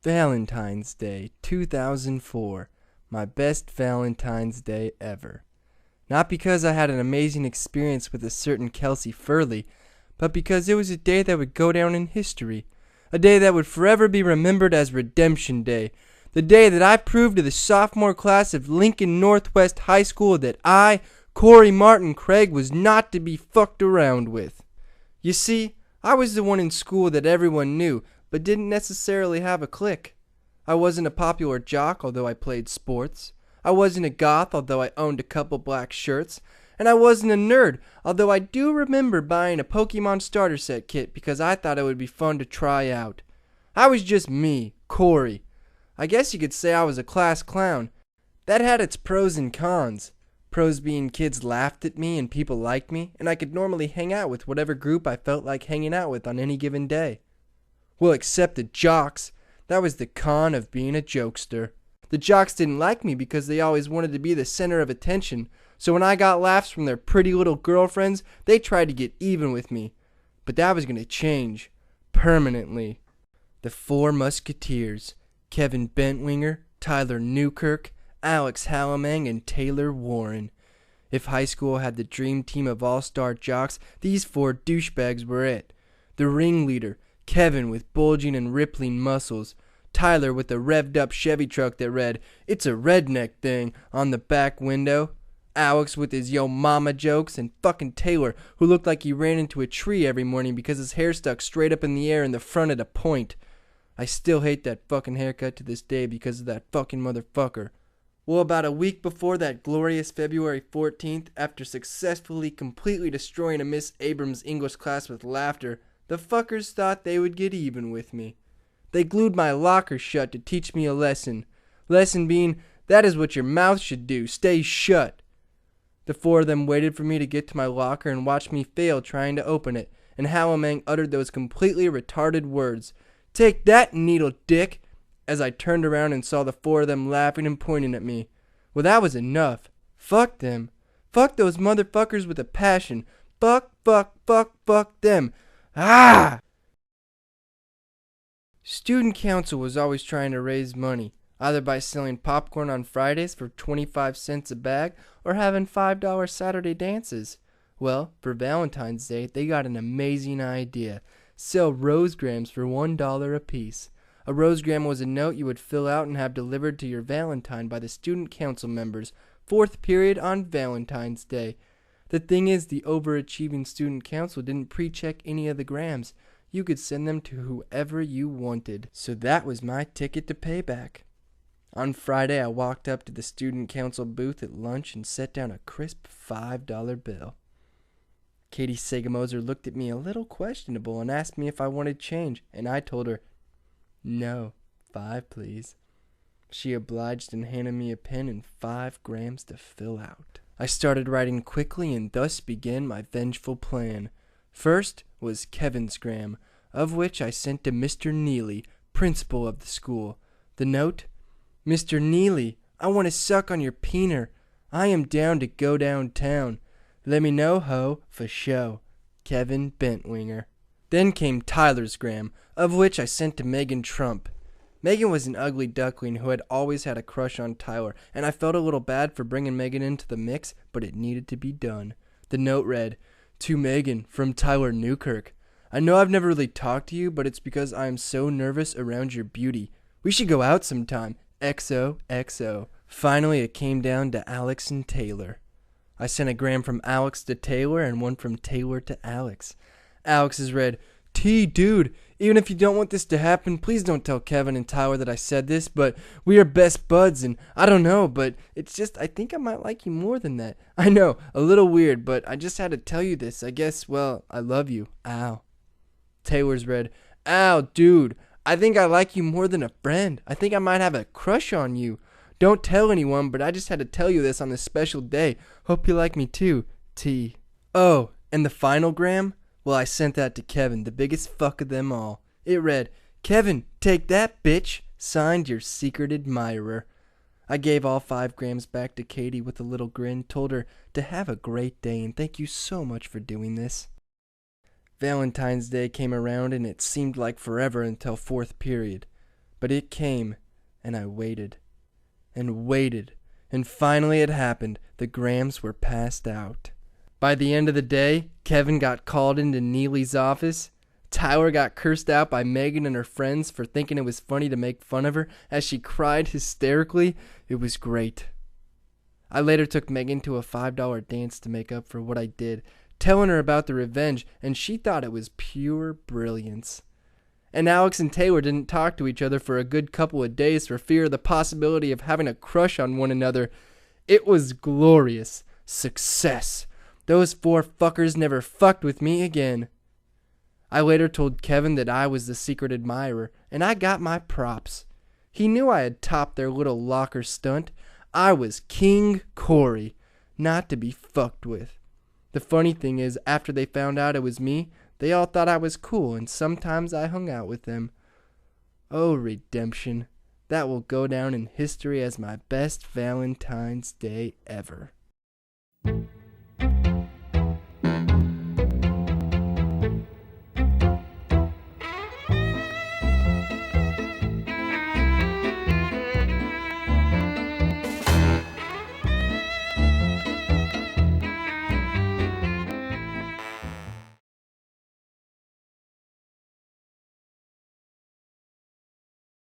Valentine's Day 2004. My best Valentine's Day ever. Not because I had an amazing experience with a certain Kelsey Furley, but because it was a day that would go down in history. A day that would forever be remembered as Redemption Day. The day that I proved to the sophomore class of Lincoln Northwest High School that I, Corey Martin Craig, was not to be fucked around with. You see, I was the one in school that everyone knew, but didn't necessarily have a clique. I wasn't a popular jock, although I played sports. I wasn't a goth, although I owned a couple black shirts. And I wasn't a nerd, although I do remember buying a Pokemon starter set kit because I thought it would be fun to try out. I was just me, Corey. I guess you could say I was a class clown. That had its pros and cons. Pros being kids laughed at me and people liked me, and I could normally hang out with whatever group I felt like hanging out with on any given day. Well, except the jocks. That was the con of being a jokester. The jocks didn't like me because they always wanted to be the center of attention, so when I got laughs from their pretty little girlfriends, they tried to get even with me. But that was going to change. Permanently. The Four Musketeers. Kevin Bentwinger, Tyler Newkirk, Alex Hallamang, and Taylor Warren. If high school had the dream team of all-star jocks, these four douchebags were it. The ringleader, Kevin with bulging and rippling muscles, Tyler with a revved-up Chevy truck that read, "It's a redneck thing," on the back window, Alex with his yo mama jokes, and fucking Taylor, who looked like he ran into a tree every morning because his hair stuck straight up in the air in the front at a point. I still hate that fucking haircut to this day because of that fucking motherfucker. Well, about a week before that glorious February 14th, after successfully completely destroying a Miss Abrams English class with laughter, the fuckers thought they would get even with me. They glued my locker shut to teach me a lesson. Lesson being, that is what your mouth should do, stay shut. The four of them waited for me to get to my locker and watched me fail trying to open it, and Hallamang uttered those completely retarded words, "Take that, needle dick," as I turned around and saw the four of them laughing and pointing at me. Well, that was enough. Fuck them. Fuck those motherfuckers with a passion. Fuck them. Ah! Student council was always trying to raise money, either by selling popcorn on Fridays for 25 cents a bag or having $5 Saturday dances. Well, for Valentine's Day, they got an amazing idea. Sell rosegrams for $1 apiece. A rosegram was a note you would fill out and have delivered to your Valentine by the student council members, 4th period on Valentine's Day. The thing is, the overachieving student council didn't pre-check any of the grams. You could send them to whoever you wanted. So that was my ticket to payback. On Friday, I walked up to the student council booth at lunch and set down a crisp $5 bill. Katie Segamoser looked at me a little questionable and asked me if I wanted change, and I told her, "No, 5 please." She obliged and handed me a pen and 5 grams to fill out. I started writing quickly and thus began my vengeful plan. First was Kevin's gram, of which I sent to Mr. Neely, principal of the school. The note, "Mr. Neely, I want to suck on your peener. I am down to go downtown. Let me know, ho, for show. Kevin Bentwinger." Then came Tyler's gram, of which I sent to Megan Trump. Megan was an ugly duckling who had always had a crush on Tyler, and I felt a little bad for bringing Megan into the mix, but it needed to be done. The note read, "To Megan, from Tyler Newkirk. I know I've never really talked to you, but it's because I am so nervous around your beauty. We should go out sometime. XOXO. Finally, it came down to Alex and Taylor. I sent a gram from Alex to Taylor and one from Taylor to Alex. Alex's read, "T, dude, even if you don't want this to happen, please don't tell Kevin and Tyler that I said this, but we are best buds, and I don't know, but it's just I think I might like you more than that. I know, a little weird, but I just had to tell you this. I guess, well, I love you. Al." Taylor's read, "Al, dude, I think I like you more than a friend. I think I might have a crush on you. Don't tell anyone, but I just had to tell you this on this special day. Hope you like me too. T." Oh, and the final gram? Well, I sent that to Kevin, the biggest fuck of them all. It read, "Kevin, take that, bitch. Signed, your secret admirer." I gave all 5 grams back to Katie with a little grin, told her to have a great day and thank you so much for doing this. Valentine's Day came around and it seemed like forever until 4th period. But it came, and I waited, and waited, and finally it happened. The Grams were passed out. By the end of the day, Kevin got called into Neely's office. Tyler got cursed out by Megan and her friends for thinking it was funny to make fun of her as she cried hysterically. It was great. I later took Megan to a $5 dance to make up for what I did, telling her about the revenge, and she thought it was pure brilliance. And Alex and Taylor didn't talk to each other for a good couple of days for fear of the possibility of having a crush on one another. It was glorious. Success. Those 4 fuckers never fucked with me again. I later told Kevin that I was the secret admirer, and I got my props. He knew I had topped their little locker stunt. I was King Corey, not to be fucked with. The funny thing is, after they found out it was me, they all thought I was cool, and sometimes I hung out with them. Oh, redemption. That will go down in history as my best Valentine's Day ever.